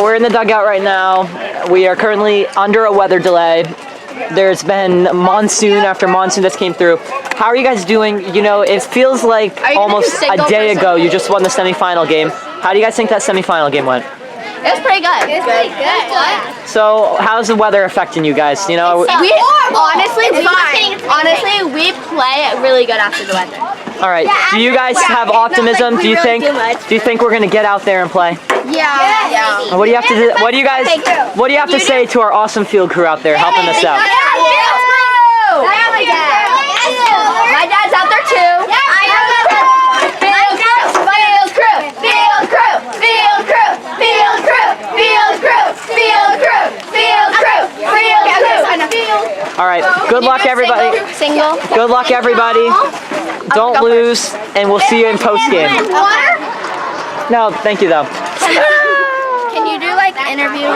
we're in the dugout right now. We are currently under a weather delay. There's been monsoon after monsoon that's came through. How are you guys doing? You know, it feels like almost a day ago you just won the semifinal game. How do you guys think that semifinal game went? It was pretty good. It was pretty good. So, how's the weather affecting you guys? You know, honestly, we play really good after the weather. All right. Do you guys have optimism? Do you think we're gonna get out there and play? Yeah. What do you have to do? What do you have to say to our awesome field crew out there helping us out? My dad's out there too. All right. Good luck, everybody. Good luck, everybody. Don't lose, and we'll see you in post game. No, thank you though. Can you do like interview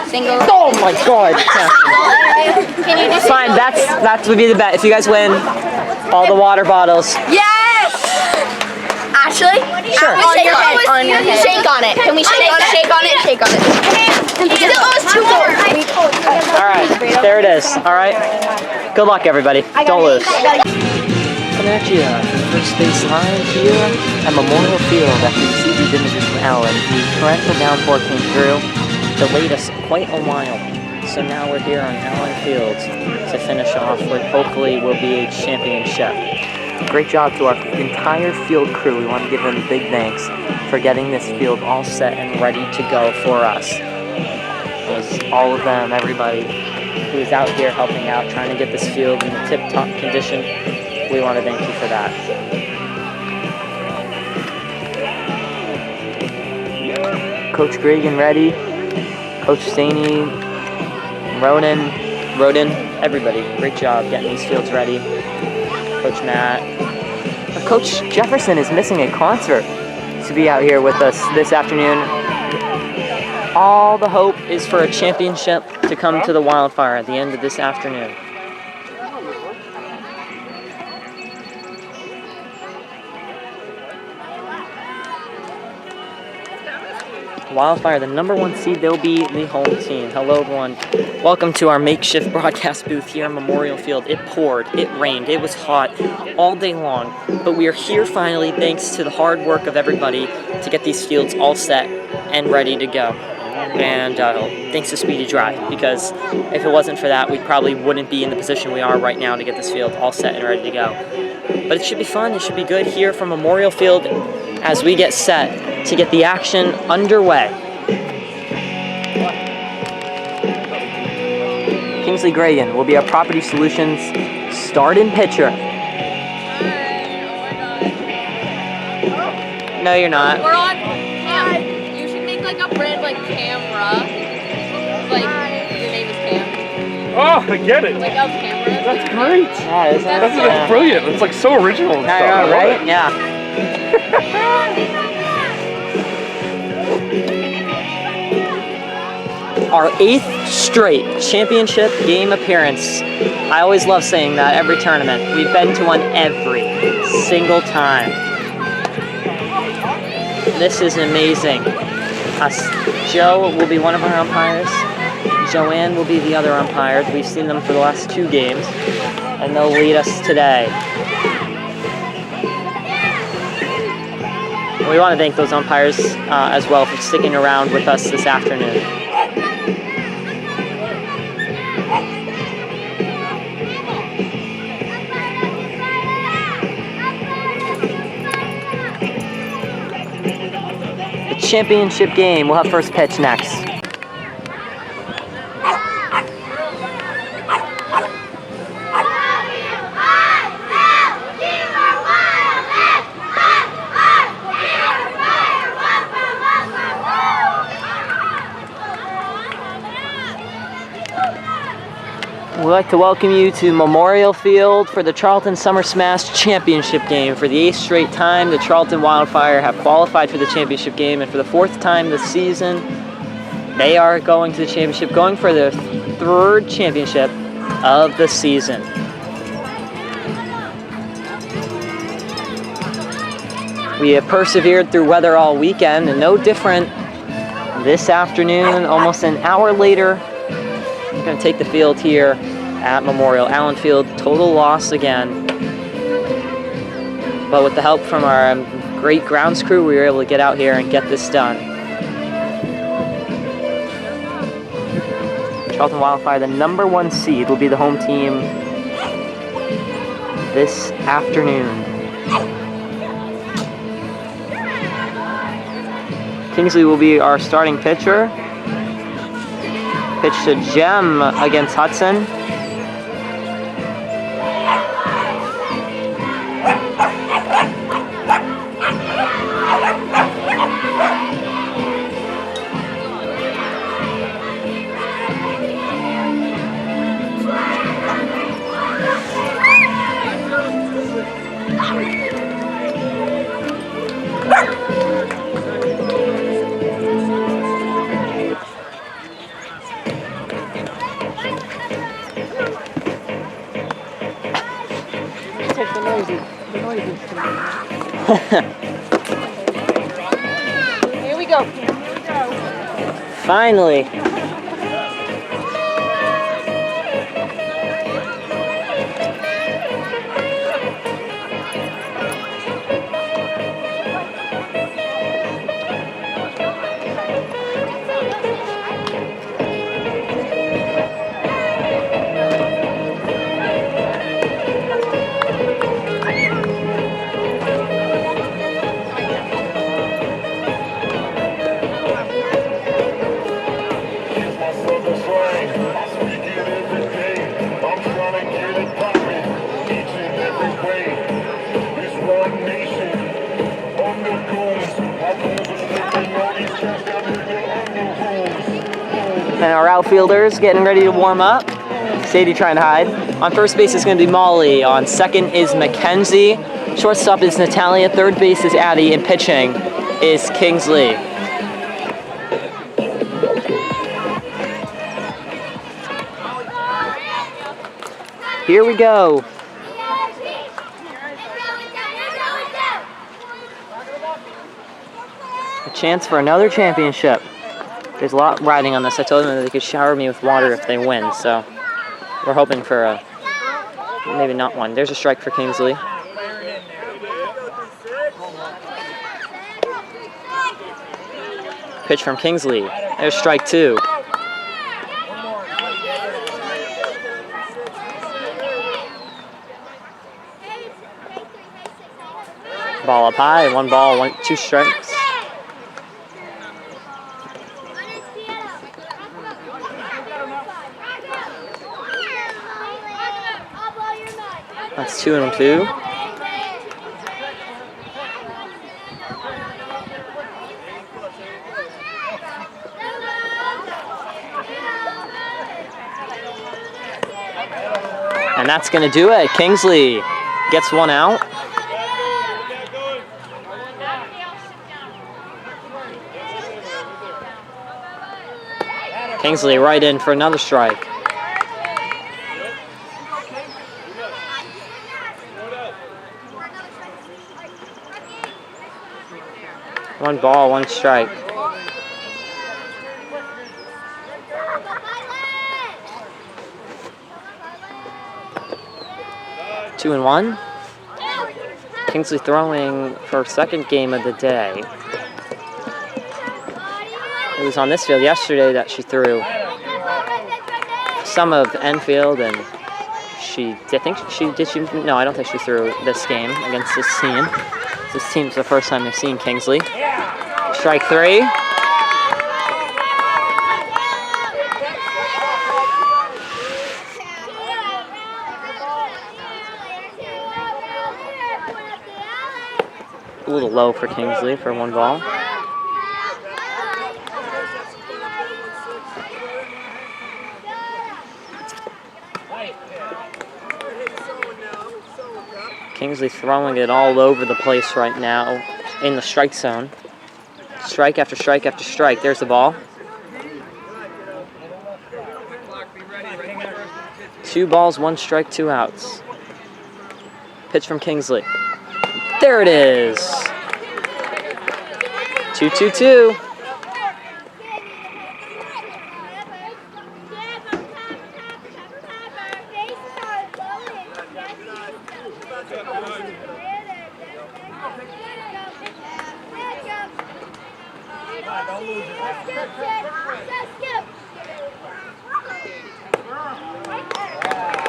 single? Oh my God. Can you do fine? That would be the bet. If you guys win, all the water bottles. Yes. Actually, sure. On your head. Shake on it. Can we shake on it? Shake on it. Shake on it. All right, there it is. All right. Good luck, everybody. Don't lose. Coming at you from the first base line here at Memorial Field after you see these images from Allen. The torrential downpour came through, delayed us quite a while. So now we're here on Allen Field to finish off what hopefully will be a championship. Great job to our entire field crew. We want to give them big thanks for getting this field all set and ready to go for us. It was all of them, everybody who is out here helping out, trying to get this field in the tip-top condition. We want to thank you for that. Coach Gregan ready, Coach Staney, Roden, everybody, great job getting these fields ready. Coach Matt. Coach Jefferson is missing a concert to be out here with us this afternoon. All the hope is for a championship to come to the Wildfire at the end of this afternoon. Wildfire, the #1 seed, they'll be the home team. Hello, everyone. Welcome to our makeshift broadcast booth here in Memorial Field. It poured, it rained, it was hot all day long, but we are here finally thanks to the hard work of everybody to get these fields all set and ready to go. And thanks to Speedy Drive, because if it wasn't for that, we probably wouldn't be in the position we are right now to get this field all set and ready to go. But it should be fun, it should be good here from Memorial Field as we get set to get the action underway. Kingsley Gregan will be our Property Solutions start-in pitcher. No, you're not. We're on cam. You should make like a brand like camera. Like your name is Cam. Oh, I get it. Like of camera. That's great. Yeah, That's brilliant. It's like so original and stuff. Yeah, right? Yeah. Our 8th straight championship game appearance. I always love saying that every tournament. We've been to one every single time. This is amazing. Joe will be one of our umpires. Joanne will be the other umpire. We've seen them for the last 2 games, and they'll lead us today. We want to thank those umpires as well for sticking around with us this afternoon. The championship game, we'll have first pitch next. We'd like to welcome you to Memorial Field for the Charlton Summer Smash Championship game. For the 8th straight time, the Charlton Wildfire have qualified for the championship game, and for the 4th time this season, they are going to the championship, going for their 3rd championship of the season. We have persevered through weather all weekend, and no different this afternoon, almost an hour later, we're going to take the field here at Memorial. Allen Field, total loss again. But with the help from our great grounds crew, we were able to get out here and get this done. Charlton Wildfire, the #1 seed, will be the home team this afternoon. Kingsley will be our starting pitcher. Pitch to Jem against Hudson. Here we go. Finally. And our outfielders getting ready to warm up. Sadie trying to hide. On first base is going to be Molly. On second is Mackenzie. Shortstop is Natalia. Third base is Addie. And pitching is Kingsley. Here we go. A chance for another championship. There's a lot riding on this. I told them that they could shower me with water if they win, so we're hoping for a, maybe not one. There's a strike for Kingsley. Pitch from Kingsley. There's strike 2. Ball up high, 1 ball, 2 strikes. That's 2 and 2. And that's going to do it. Kingsley gets 1 out. Kingsley right in for another strike. One ball, 1 strike. Two and 1. Kingsley throwing for second game of the day. It was on this field yesterday that she threw some of Enfield, and no, I don't think she threw this game against this team. This team's the first time they've seen Kingsley. Strike 3. A little low for Kingsley for 1 ball. Kingsley throwing it all over the place right now in the strike zone. Strike after strike after strike. There's the ball. 2 balls, 1 strike, 2 outs. Pitch from Kingsley. There it is. 2-2-2.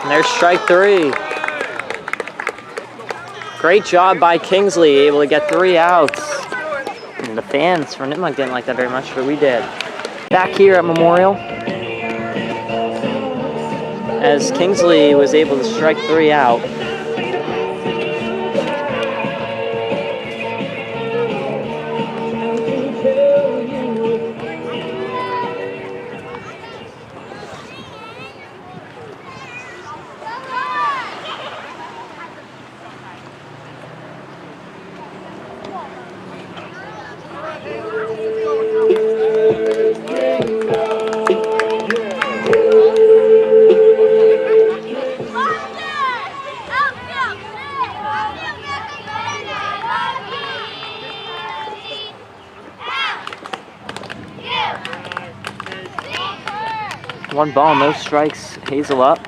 And there's strike 3. Great job by Kingsley, able to get 3 outs. And the fans for Nipmuc didn't like that very much, but we did. Back here at Memorial, as Kingsley was able to strike 3 out. One ball, no strikes. Hazel up.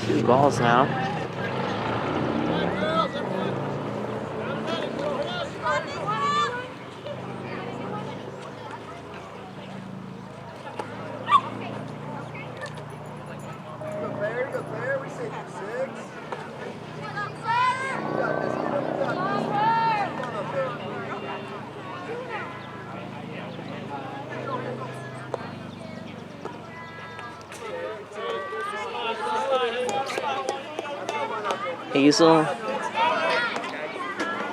2 balls now. Hazel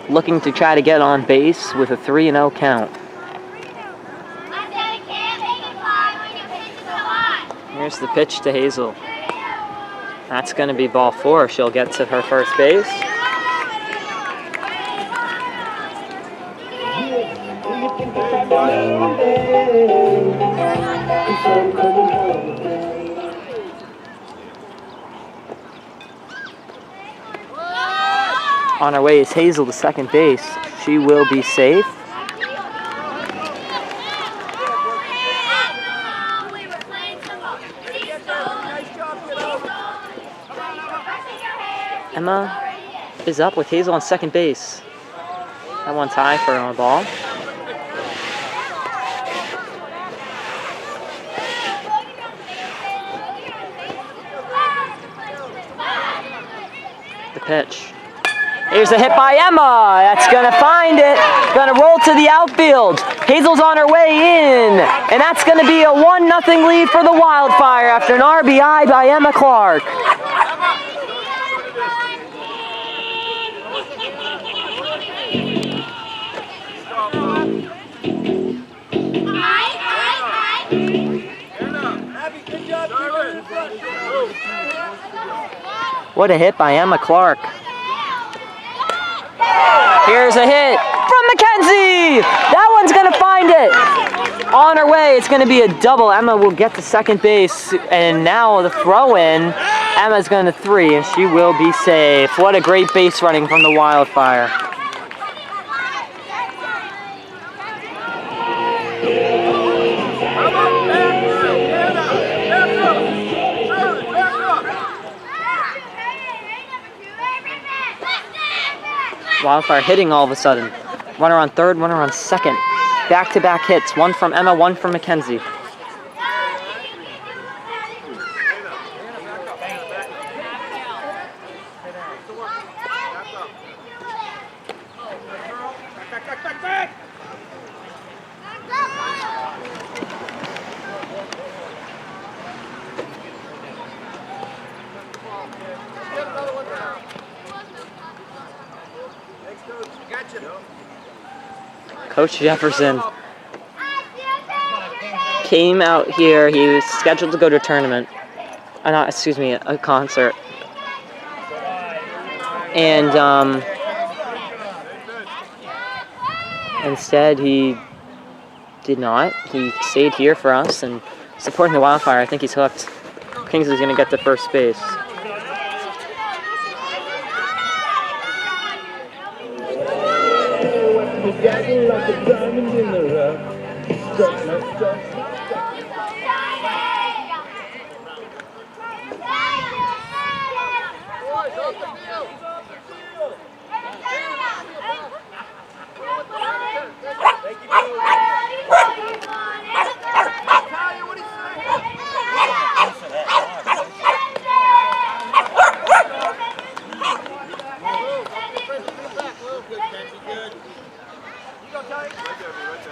looking to try to get on base with a 3-0 count. Here's the pitch to Hazel. That's going to be ball 4. She'll get to her first base. On her way is Hazel to second base. She will be safe. Emma is up with Hazel on second base. That one's high for a ball. The pitch. Here's a hit by Emma. That's going to find it. Going to roll to the outfield. Hazel's on her way in. And that's going to be a 1-0 lead for the Wildfire after an RBI by Emma Clark. What a hit by Emma Clark. Here's a hit from Mackenzie. That one's going to find it. On her way, it's going to be a double. Emma will get to second base. And now the throw-in, Emma's going to 3, and she will be safe. What a great base running from the Wildfire. Wildfire hitting all of a sudden. Runner on third, runner on second. Back-to-back hits. One from Emma, one from Mackenzie. Coach Jefferson came out here. He was scheduled to go to a tournament. A concert. And instead he did not. He stayed here for us and supporting the Wildfire. I think he's hooked. Kingsley's going to get to first base. Like a diamond in the rough.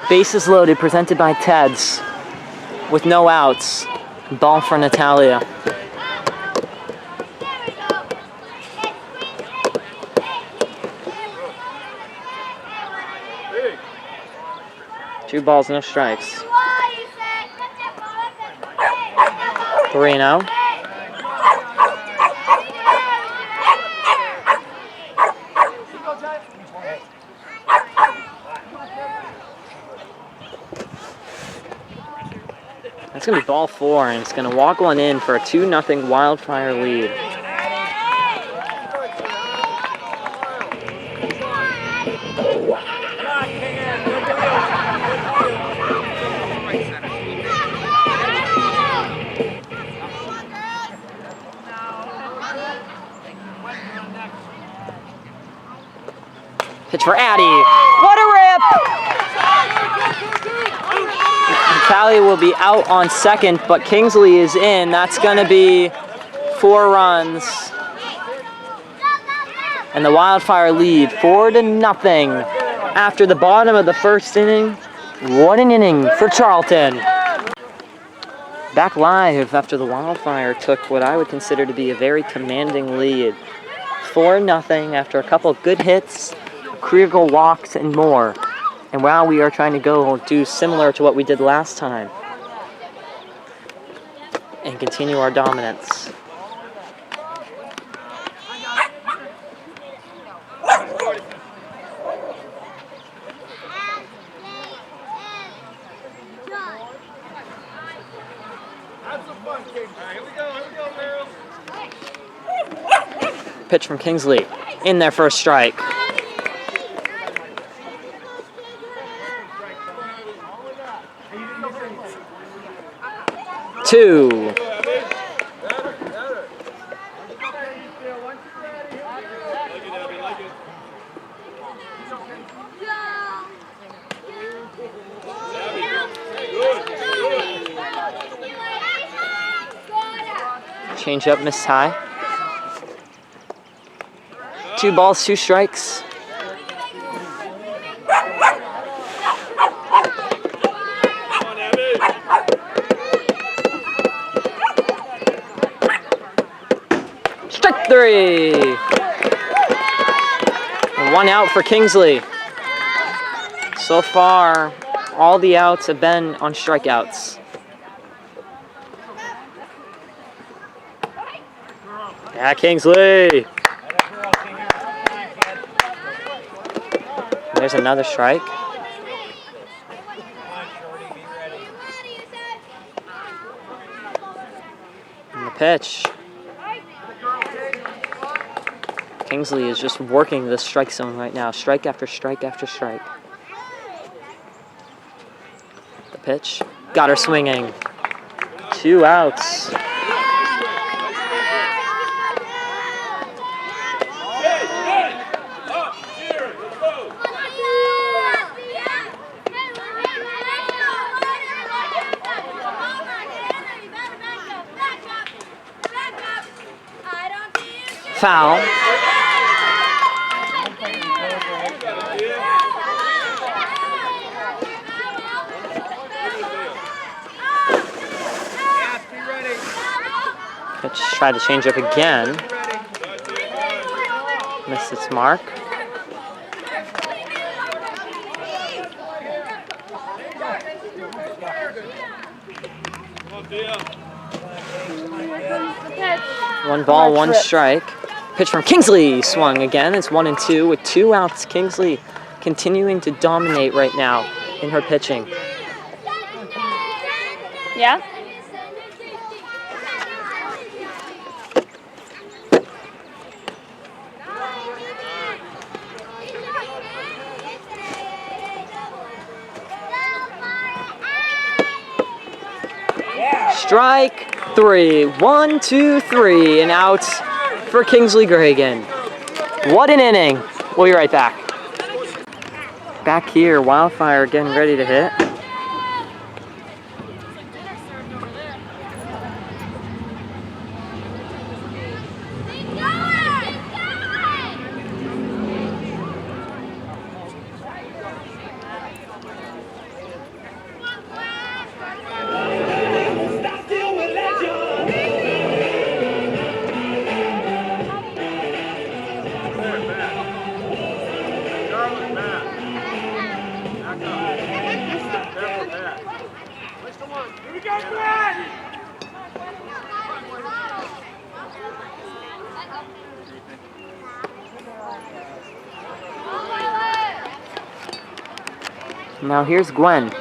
Bases loaded, presented by Ted's, with no outs. Ball for Natalia. Two balls, no strikes. 3-0. That's going to be ball 4, and it's going to walk one in for a 2-0 Wildfire lead. Pitch for Addie. What a rip! Natalia will be out on second, but Kingsley is in. That's going to be 4 runs. And the Wildfire lead 4-0 after the bottom of the first inning. What an inning for Charlton. Back live after the Wildfire took what I would consider to be a very commanding lead. 4-0 after a couple of good hits, critical walks, and more. And now we are trying to go do similar to what we did last time and continue our dominance. Pitch from Kingsley in their first strike. 2. Change up, miss high. 2 balls, 2 strikes. Strike 3. And 1 out for Kingsley. So far, all the outs have been on strikeouts. Yeah, Kingsley. There's another strike. And the pitch. Kingsley is just working the strike zone right now. Strike after strike after strike. The pitch. Got her swinging. 2 outs. Foul. Pitch, try to change up again. Missed its mark. One ball, 1 strike. Pitch from Kingsley, swung again. It's 1-2 with 2 outs. Kingsley continuing to dominate right now in her pitching. Yeah? Strike 3. 1, 2, 3, and out for Kingsley Gragan. What an inning. We'll be right back. Back here, Wildfire getting ready to hit. Now here's Gwen.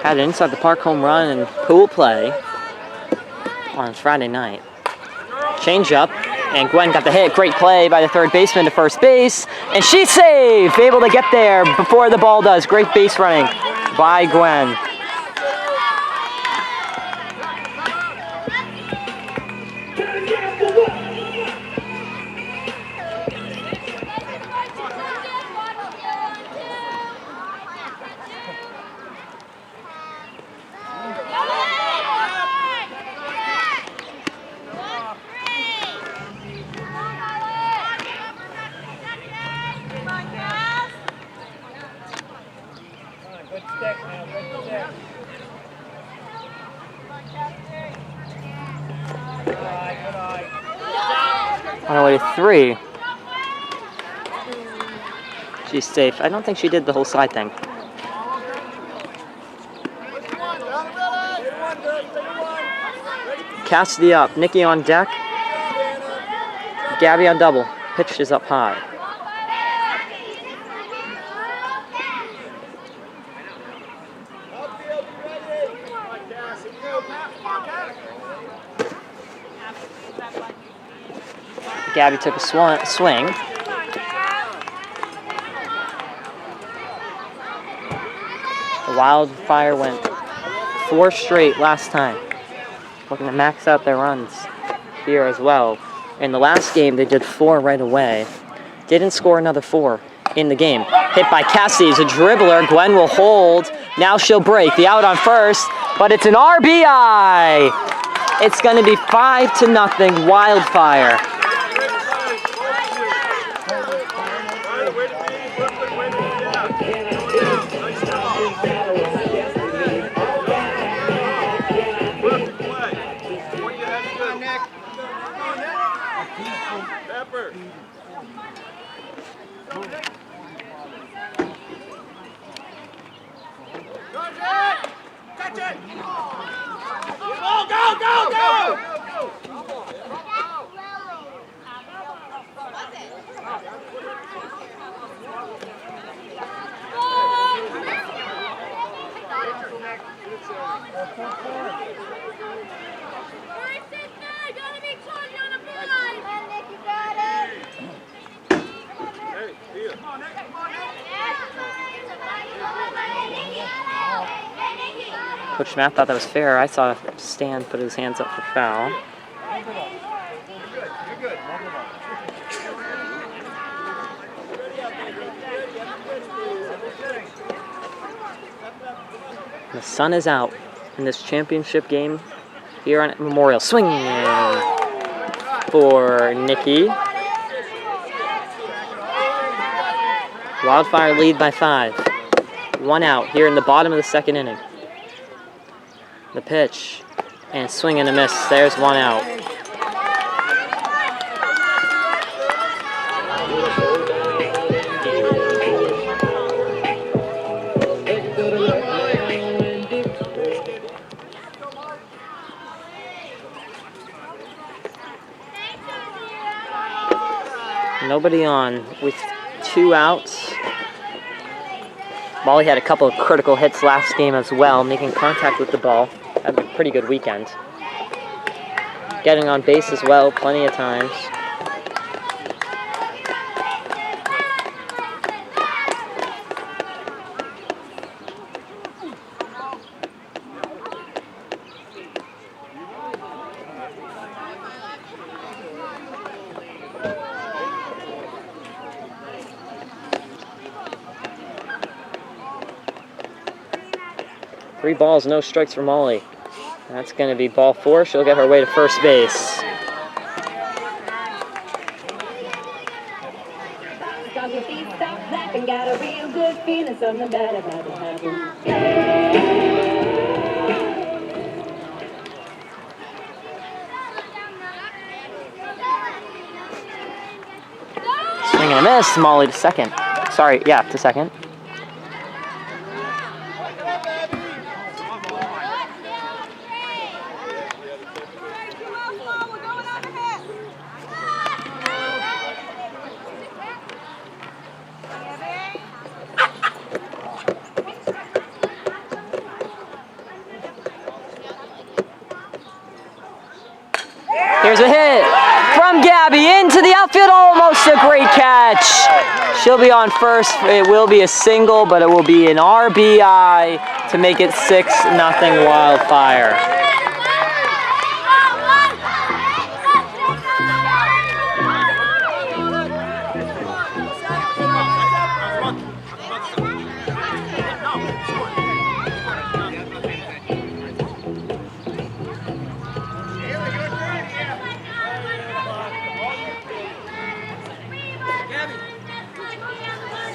Had an inside the park home run and pool play on Friday night. Change up, and Gwen got the hit. Great play by the third baseman to first base, and she's safe! Able to get there before the ball does. Great base running by Gwen. On her way to 3. She's safe. I don't think she did the whole slide thing. Cassidy up. Nikki on deck. Gabby on double. Pitch is up high. Gabby took a swing. The Wildfire went 4 straight last time. Looking to max out their runs here as well. In the last game, they did 4 right away. Didn't score another 4 in the game. Hit by Cassidy is a dribbler. Gwen will hold. Now she'll break. The out on first, but it's an RBI. It's going to be 5-0 Wildfire. Coach Matt thought that was fair. I saw Stan put his hands up for foul. The sun is out in this championship game here on Memorial. Swing for Nikki. Wildfire lead by 5. 1 out here in the bottom of the 2nd inning. The pitch, and swing and a miss. There's 1 out. Nobody on with 2 outs. Molly had a couple of critical hits last game as well, making contact with the ball. Had a pretty good weekend. Getting on base as well, plenty of times. 3 balls, no strikes for Molly. That's going to be ball 4. She'll get her way to first base. Swing and a miss. Molly to second. Sorry, yeah, to second. Here's a hit from Gabby into the outfield. Almost a great catch. She'll be on first. It will be a single, but it will be an RBI to make it 6-0 Wildfire.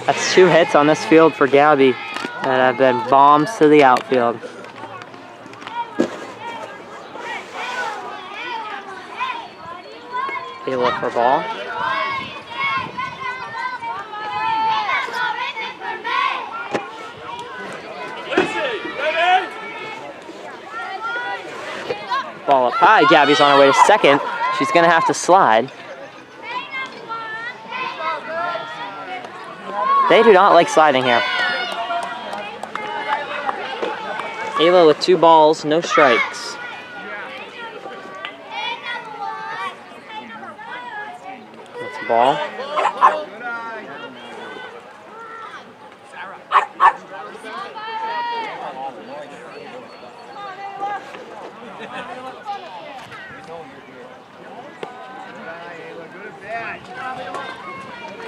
That's 2 hits on this field for Gabby that have been bombs to the outfield. Ayla for ball. Ball up high. Gabby's on her way to second. She's going to have to slide. They do not like sliding here. Ayla with 2 balls, no strikes. That's a ball.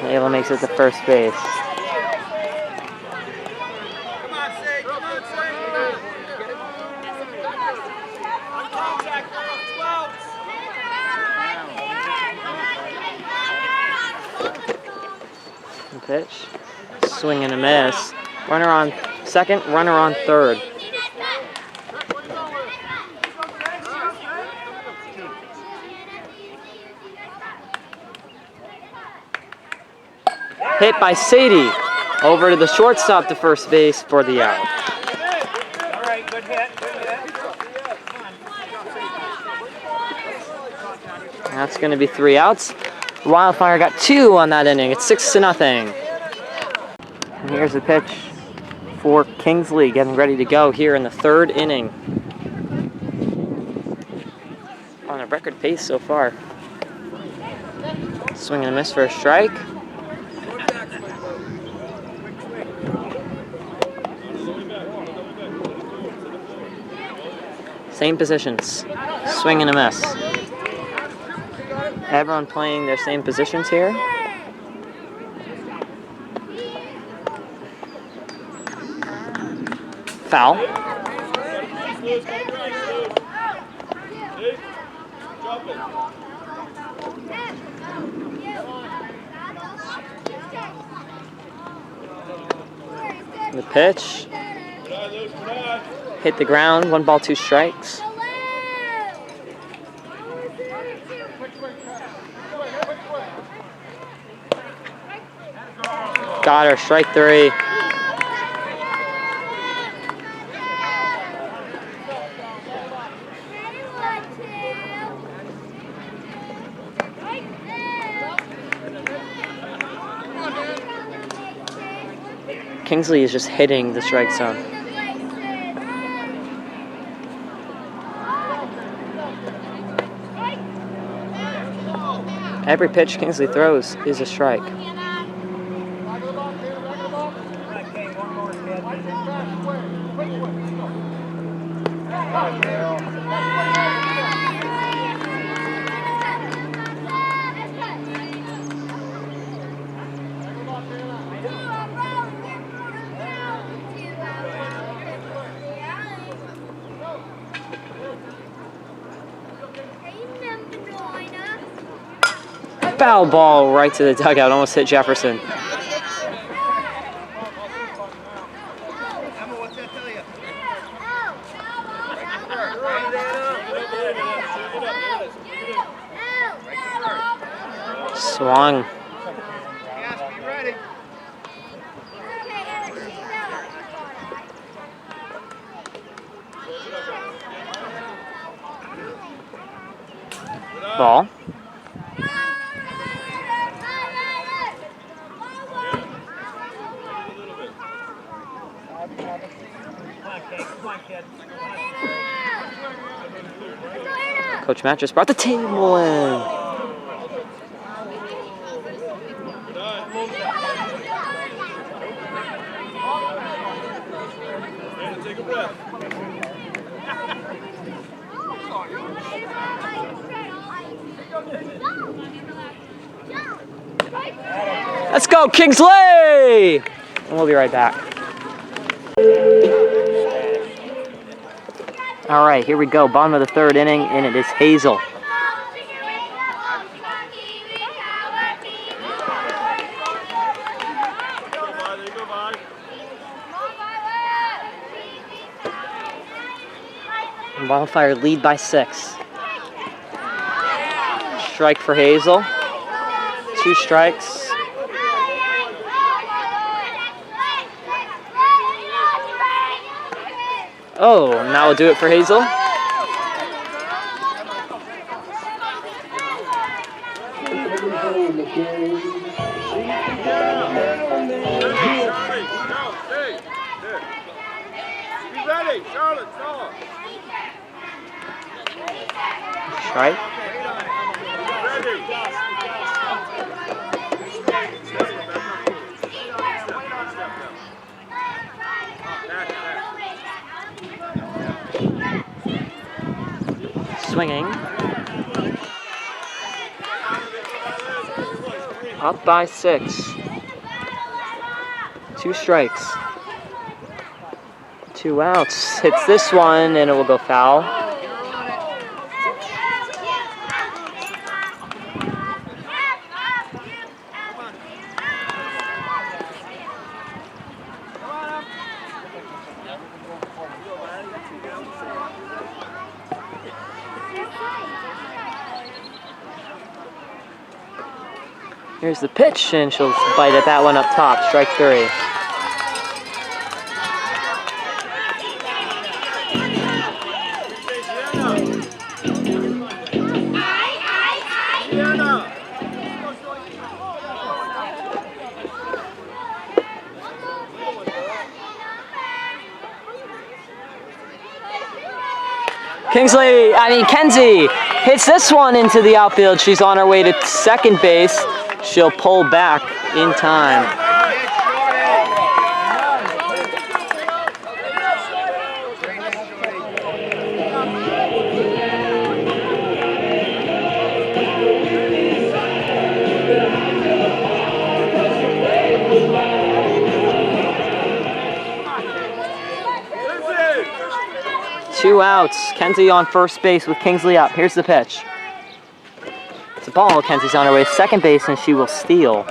Ayla makes it to first base. Pitch, swing and a miss. Runner on second, runner on third. Hit by Sadie. Over to the shortstop to first base for the out. All right, good hit, That's going to be 3 outs. Wildfire got 2 on that inning. It's 6-0. And here's the pitch for Kingsley, getting ready to go here in the 3rd inning. On a record pace so far. Swing and a miss for a strike. Same positions. Swing and a miss. Everyone playing their same positions here. Foul. The pitch. Hit the ground. 1 ball, 2 strikes. Got her, strike 3. Kingsley is just hitting the strike zone. Every pitch Kingsley throws is a strike. Foul ball right to the dugout. Almost hit Jefferson. Swung. Ball. Coach Matt just brought the table in. Let's go, Kingsley! And we'll be right back. All right, here we go. Bottom of the third inning, and it is Hazel. And Wildfire lead by 6. Strike for Hazel. 2 strikes. Oh, now we'll do it for Hazel. Be ready, Charlotte, Strike. Swinging. Up by 6. 2 strikes. 2 outs. Hits this one and it will go foul. Here's the pitch, and she'll bite at that one up top. Strike 3. Kenzie hits this one into the outfield. She's on her way to second base. She'll pull back in time. Two outs. Kenzie on first base with Kingsley up. Here's the pitch. It's a ball. Kenzie's on her way to second base, and she will steal.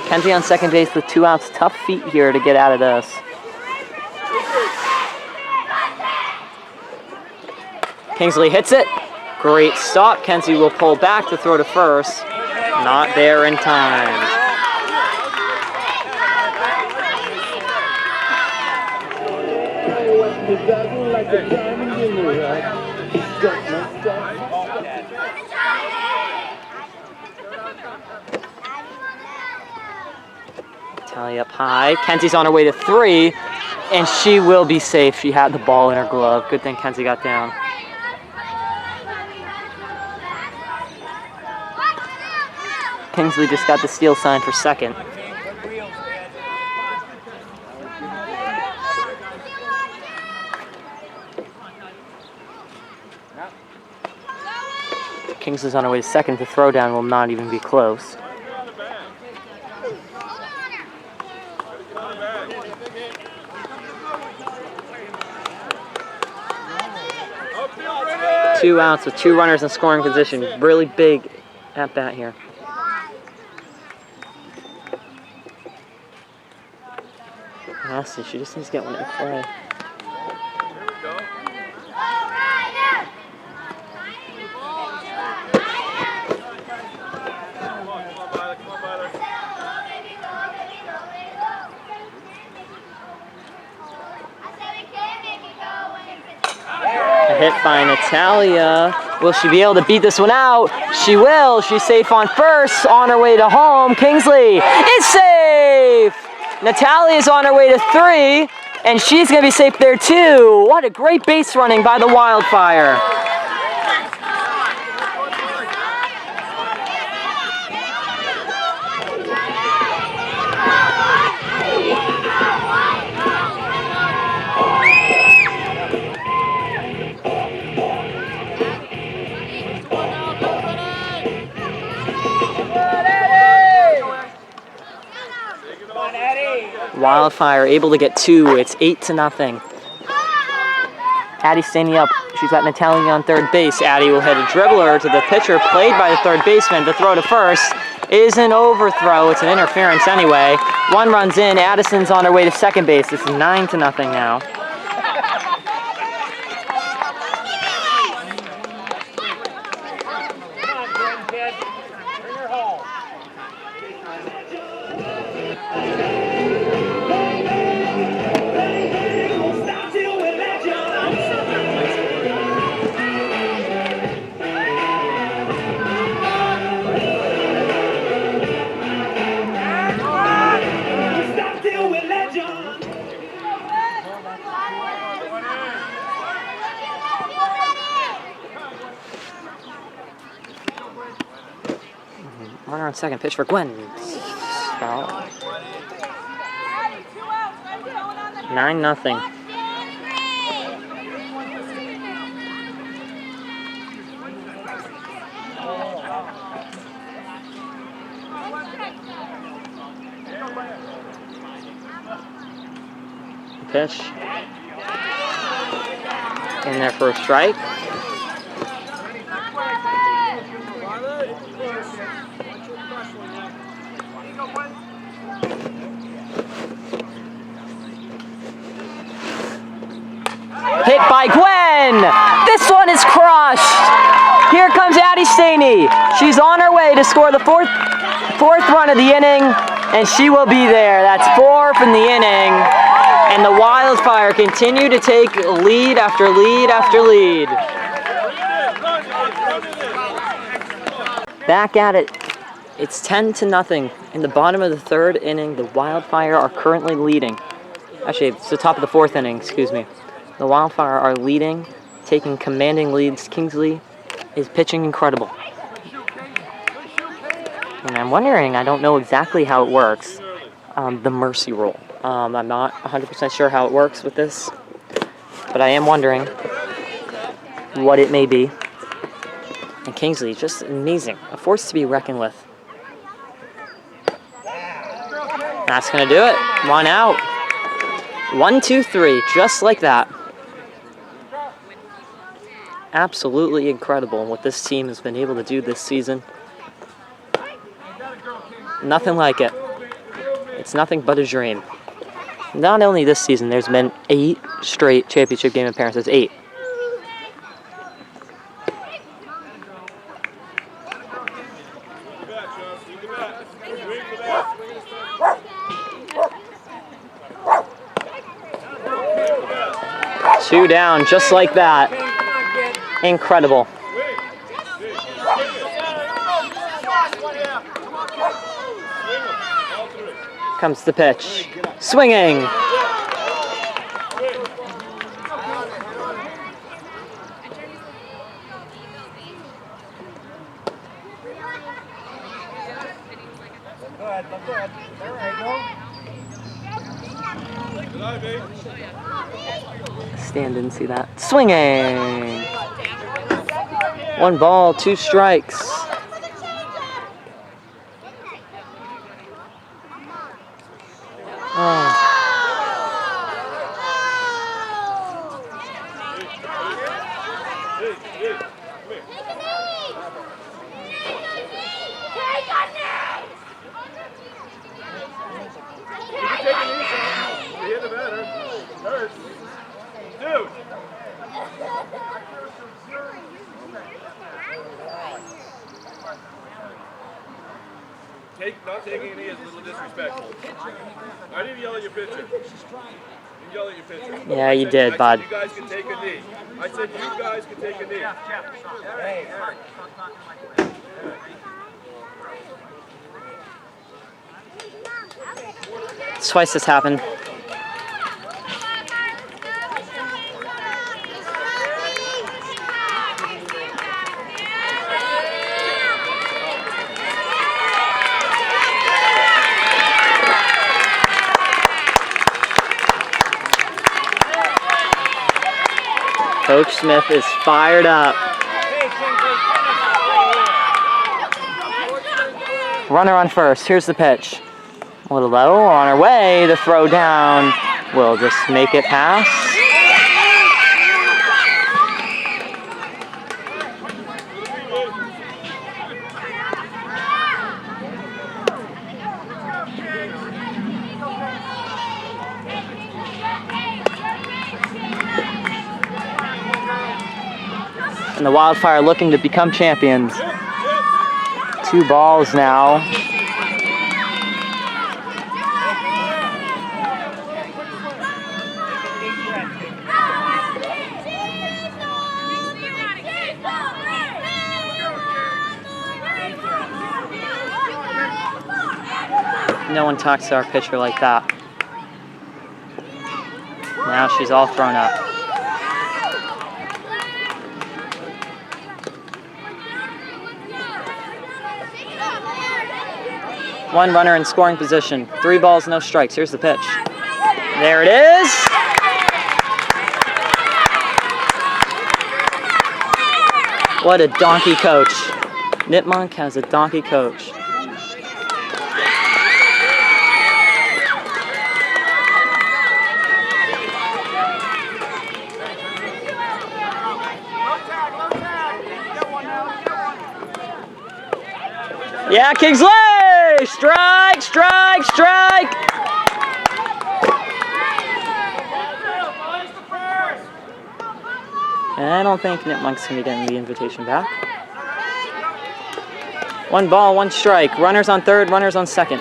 Kenzie on second base with 2 outs. Tough feat here to get out of this. Kingsley hits it. Great stop. Kenzie will pull back to throw to first. Not there in time. Tally up high. Kenzie's on her way to 3, and she will be safe. She had the ball in her glove. Good thing Kenzie got down. Kingsley just got the steal sign for second. Kingsley's on her way to second. The throwdown will not even be close. Two outs with two runners in scoring position. Really big at bat here. Nasty, she just needs to get one in play. A hit by Natalia. Will she be able to beat this one out? She will. She's safe on first. On her way to home. Kingsley is safe. Natalia is on her way to 3, and she's going to be safe there too. What a great base running by the Wildfire. Wildfire able to get 2. It's 8-0. Addie standing up. She's got Natalia on third base. Addie will hit a dribbler to the pitcher, played by the third baseman. The throw to first is an overthrow. It's an interference anyway. 1 runs in. Addison's on her way to second base. This is 9-0 now. Runner on second, pitch for Gwen. Foul. 9-0. Pitch. In there for a strike. Hit by Gwen! This one is crushed! Here comes Addie Staney. She's on her way to score the fourth run of the inning, and she will be there. That's 4 from the inning, and the Wildfire continue to take lead after lead after lead. Back at it. It's 10-0 in the bottom of the 3rd inning. The Wildfire are currently leading. Actually, it's the top of the 4th inning, excuse me. The Wildfire are leading, taking commanding leads. Kingsley is pitching incredible. And I'm wondering, I don't know exactly how it works, the mercy rule. I'm not 100% sure how it works with this, but I am wondering what it may be. And Kingsley, just amazing. A force to be reckoned with. That's going to do it. 1 out. 1, 2, 3, just like that. Absolutely incredible what this team has been able to do this season. Nothing like it. It's nothing but a dream. Not only this season, there's been 8 straight championship game appearances. 8. Two down, just like that. Incredible. Comes the pitch. Swinging. Stan didn't see that. Swinging. 1 ball, 2 strikes. Oh. Not taking a knee is a little disrespectful. I didn't yell at your pitcher. You yell at your pitcher. Yeah, you did, bud. You guys can take a knee. I said you guys can take a knee. Twice this happened. Coach Smith is fired up. Runner on first. Here's the pitch. A little low, on our way. The throw down. We'll just make it pass. And the Wildfire looking to become champions. 2 balls now. No one talks to our pitcher like that. Now she's all thrown up. One runner in scoring position. 3 balls, no strikes. Here's the pitch. There it is. What a donkey coach. Nipmuc has a donkey coach. Yeah, Kingsley! Strike, strike, strike! And I don't think Nipmuc's going to be getting the invitation back. 1 ball, 1 strike. Runners on third, runners on second.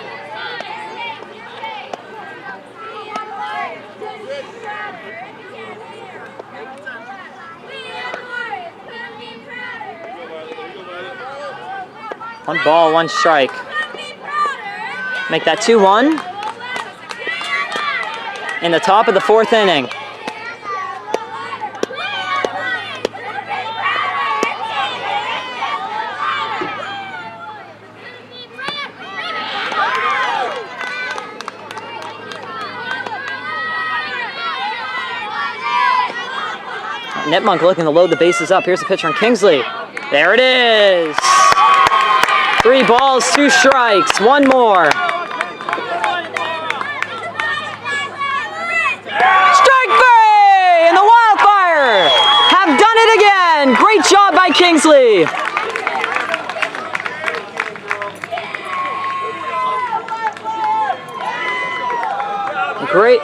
One ball, 1 strike. Make that 2-1. In the top of the 4th inning. Nipmuc looking to load the bases up. Here's the pitch from Kingsley. There it is. 3 balls, 2 strikes, 1 more. Strike 3! And the Wildfire have done it again. Great job by Kingsley. Great.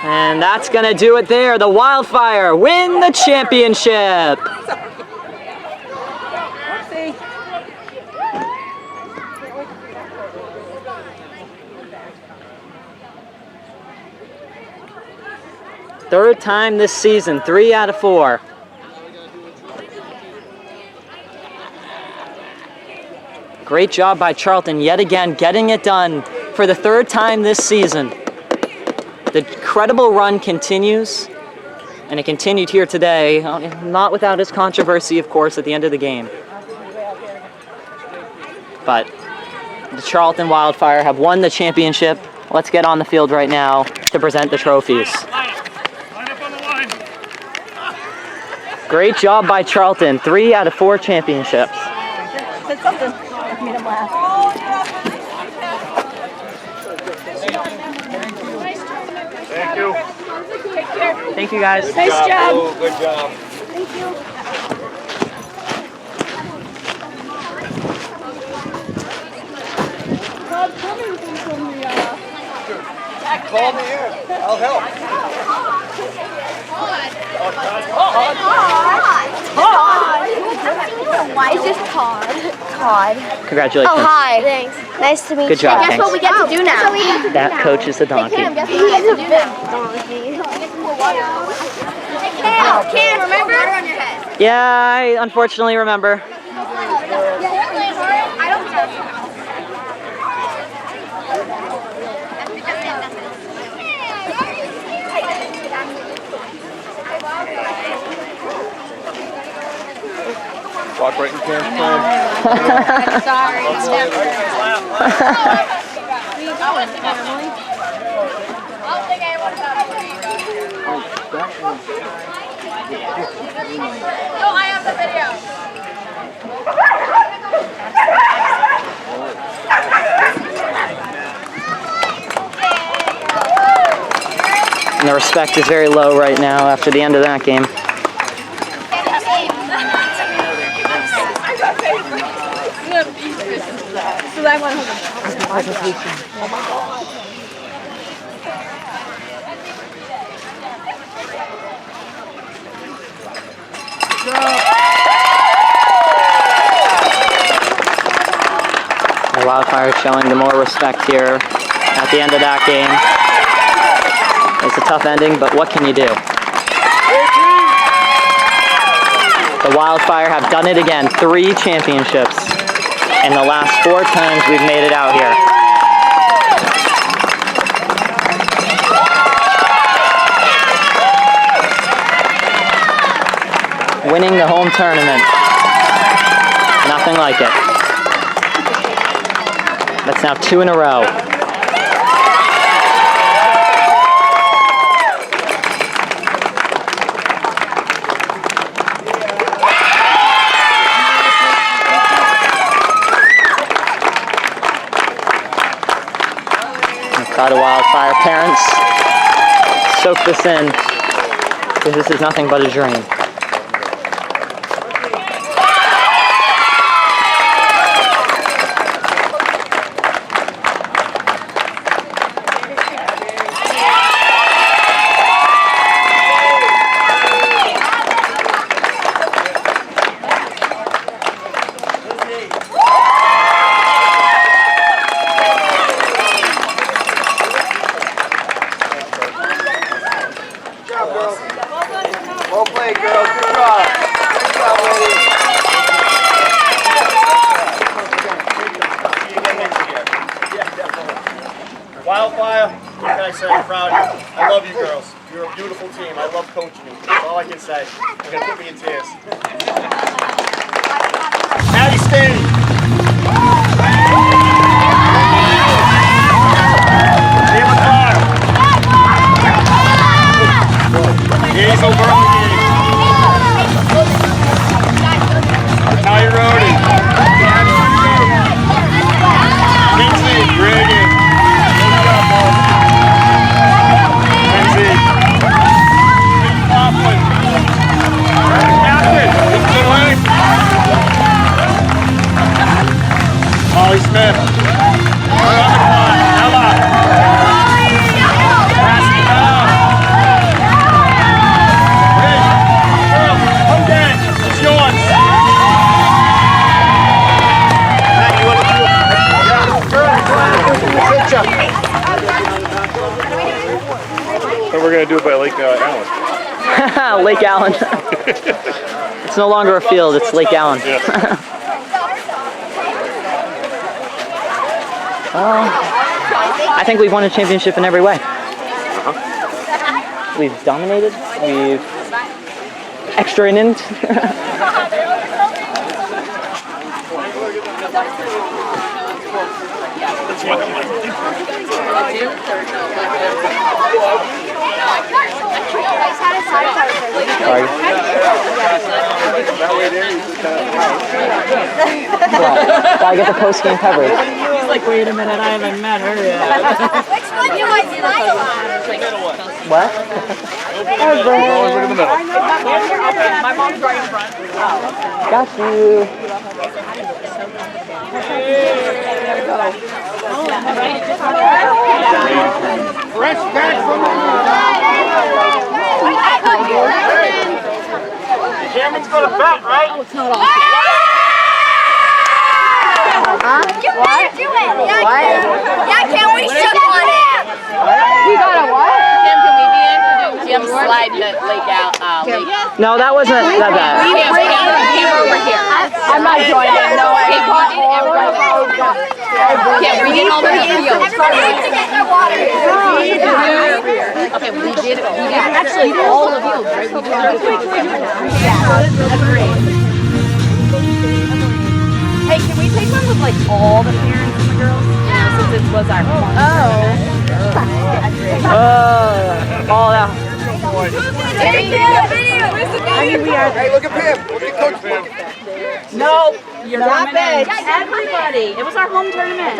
And that's going to do it there. The Wildfire win the championship. Third time this season, 3 out of 4. Great job by Charlton yet again, getting it done for the 3rd time this season. The incredible run continues, and it continued here today, not without its controversy, of course, at the end of the game. But the Charlton Wildfire have won the championship let's get on the field right now to present the trophies. Line up on the line. Great job by Charlton. 3 out of 4 championships. Said something. Made him laugh. Thank you. Thank you, guys. Nice job. Oh, good job. Thank you. Call me here. I'll help. Why is this Todd? Todd. Congratulations. Oh, hi. Thanks. Nice to meet Good job, you. Guess thanks. what we get to do now? That coach is a donkey. Guess what we get to do now? Cam, remember? Yeah, I unfortunately remember. Walk right in Cam's plan. Sorry. I'll think I want to Oh, I have the video. And the respect is very low right now after the end of that game. The Wildfire showing the more respect here at the end of that game. It's a tough ending, but what can you do? The Wildfire have done it again. 3 championships in the last 4 times we've made it out here. Winning the home tournament. Nothing like it. That's now 2 in a row. Got a Wildfire. Parents, soak this in, because this is nothing but a dream. Well played, girls. Good job. Good job, ladies. See you again next year. Yeah, definitely. Wildfire, what can I say? I'm proud of you. I love you girls. You're a beautiful team. I love coaching you. That's all I can say. You're going to put me in tears. Maddie Stanley. He's over on the game. Now you're rolling. Kingsley, Reagan. Kingsley. Coughlin. Captain. Good lane. Molly Smith. Ella. So we're going to do it by Lake Allen. Lake Allen. It's no longer a field, it's Lake Allen. Yeah. I think we've won a championship in every way. We've dominated, we've extra innings. Sorry. What? Gotta get the post-game coverage. He's like, wait a minute, I haven't met her yet. Which one do I smile on? What? Always look in the middle. My mom's right in front. Got you. Fresh back from Cameron's got a bet, right? You better do it. Yeah, Cam, we shook on it. You got a what? Kim, can we be introduced? Jim slide the lake out. No, that wasn't that bad. Kim, over here. I'm not joining. No way. Kim, we did all the videos. Everybody needs to get their water. Okay, we did actually all the videos, right? We did Hey, can we take one with like all the parents and the girls? Since it was our home. Oh, that. Hey, look at Pam. Look at Coach Pam. No, you're not bad. Everybody. It was our home tournament.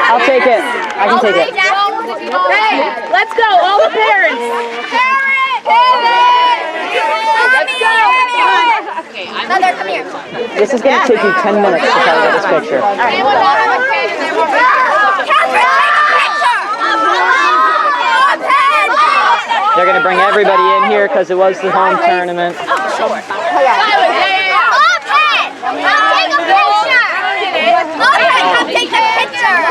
I'll take it. I can take it. Hey, let's go, all the parents. Let's go. Mother, come here. This is gonna take you 10 minutes to try to get this picture. They're gonna bring everybody in here because it was the home tournament. Take a picture.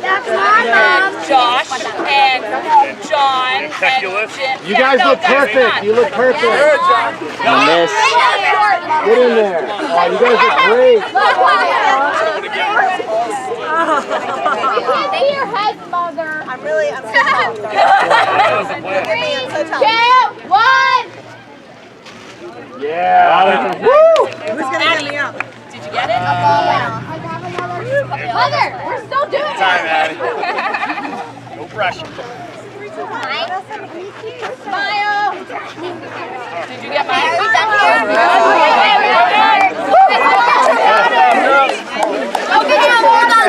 That's my mom. Josh and John and Jim. You guys look perfect. You look perfect. And this. Get in there. Oh, you guys look great. Stay your head, mother. I'm so 3, 2, 1. Yeah. Who's gonna get me up? Did you get it? Mother, we're still doing Time, it. Addie. No pressure. Smile. Did you get mine? Go get your water.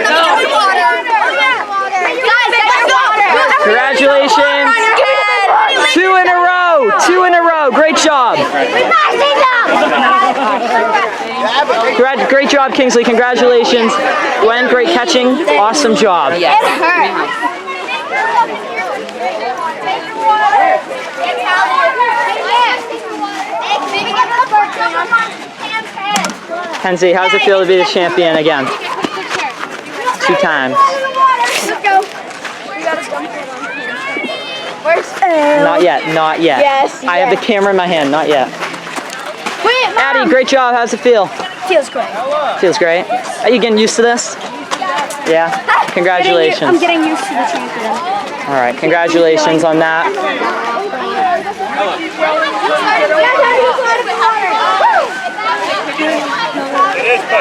Guys, get your water. Congratulations. 2 in a row. 2 in a row. Great job. Great job, Kingsley. Congratulations. Gwen, great catching. Awesome job. It hurts. Kenzie, how does it feel to be the champion again? 2 times. Let's go. Not yet. Not yet. Yes, I have the camera in my hand. Not yet. Wait, Mom. Addie, great job. How's it feel? Feels great. Feels great. Are you getting used to this? Yeah. Congratulations. I'm getting used to the champion. All right. Congratulations on that.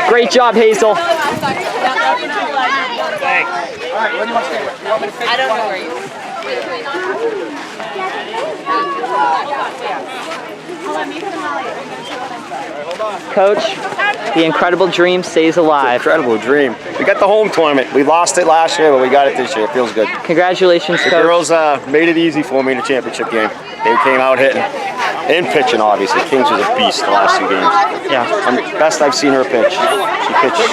Great job, Hazel. Thanks. All right, what do you want to say? I don't know where you Coach, the incredible dream stays alive. Incredible dream. We got the home tournament. We lost it last year, but we got it this year. It feels good. Congratulations, The Coach. girls made it easy for me in the championship game. They came out hitting and pitching, obviously. Kings was a beast the last 2 games. Yeah. Best I've seen her pitch. She pitched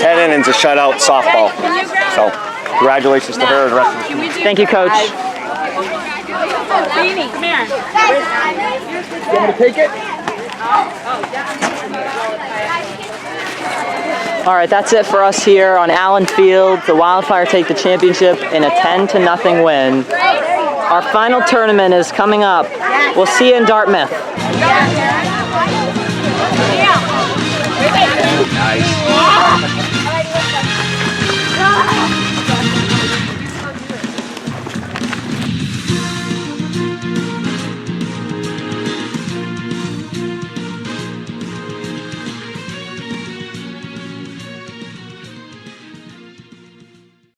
10 innings of shutout softball. So, congratulations to her and the rest of the team. Thank you, Coach. Beanie, come here. You want me to take it? All right, that's it for us here on Allen Field. The Wildfire take the championship in a 10-0 win. Our final tournament is coming up. We'll see you in Dartmouth.